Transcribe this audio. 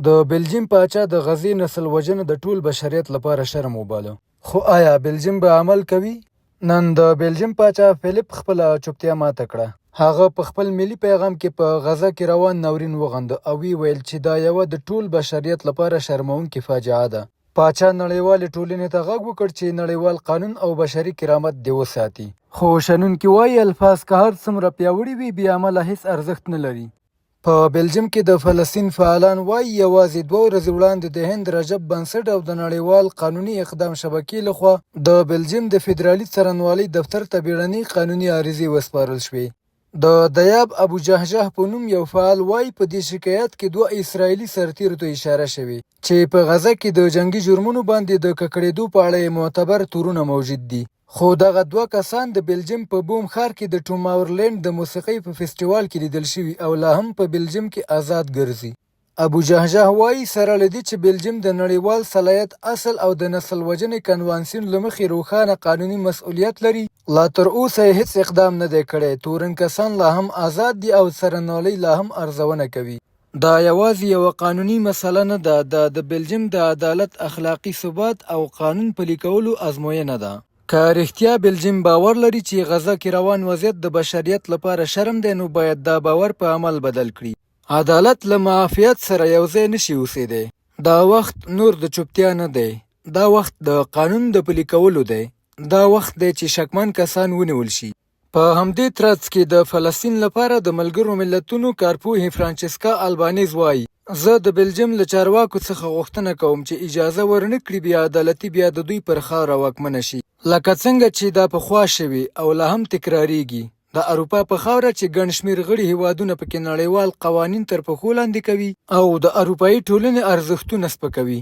د بلجیم پاچا د غزې نسل وژنه د ټول بشریت لپاره شرم وباله. خو آیا بلجیم به عمل کوي؟ نن د بلجیم پاچا فلیپ خپله چوپتیا ماته کړه. هغه په خپل ملي پیغام کې په غزه کې روان ناورین وغنده او ویل چې دا یوه د ټول بشریت لپاره شرموونکې فاجعه ده. پاچا نړیوالې ټولنې ته غږ وکړ چې نړیوال قانون او بشري کرامت دې وساتي. خو شنونکي وایي الفاظ که هر څومره پیاوړي وي بې عمله هیڅ ارزښت نه لري. په بلجیم کې د فلسطین فعالان وایي یوازې 2 ورځې وړاندې د هند رجب بنسټ او د نړیوال قانوني اقدام شبکې لخوا د بلجیم د فدرالي څارنوالۍ دفتر ته بیړنۍ قانوني عریضې وسپارل شوې. د دیاب ابو جهجه په نوم یو فعال وایي په دې شکایت کې 2 اسرائیلي سرتیرو ته اشاره شوې چې په غزه کې د جنگي جرمونو باندې د ککړېدو په اړه معتبر تورونه موجود دي. خو دغه 2 کسان د بلجیم په بوم ښار کې د ټوماورلینډ د موسیقۍ په فستیوال کې لیدل شوي او لا هم په بلجیم کې آزاد ګرځي. ابو جهجه وایي سره له دې چې بلجیم د نړیوال صلاحیت اصل او د نسل وژنې کنوانسیون له مخې روښانه قانوني مسؤلیت لري، لا تر اوسه یې هیڅ اقدام نه دی کړی. تورن کسان لا هم آزاد دي او څارنوالۍ لا هم ارزونه کوي. دا یوازې یوه قانوني مسله نه ده، دا د بلجیم د عدالت، اخلاقي ثبات او قانون پلي کولو ازموینه ده. که رښتیا بلجیم باور لري چې غزه کې روان وضعیت د بشریت لپاره شرم دی، نو باید دا باور په عمل بدل کړي. عدالت له معافیت سره یوځای نشي اوسېدی. دا وخت نور د چوپتیا نه دی، دا وخت د قانون د پلي کولو دی. دا وخت دی چې شکمن کسان ونیول شي. په همدې ترڅ کې د فلسطین لپاره د ملګرو ملتونو کارپوهې فرانچسکا البانیز وایي زه د بلجیم له چارواکو څخه غوښتنه کوم چې اجازه ورنه کړي بې عدالتي بیا د دوی پر خاوره واکمنه شي، لکه څنګه چې دا پخوا شوي او لا هم تکراریږي. د اروپا په خاوره چې ګڼ شمېر غړي هیوادونه پکې نړیوال قوانین تر پښو لاندې کوي او د اروپایي ټولنې ارزښتونه سپکوي.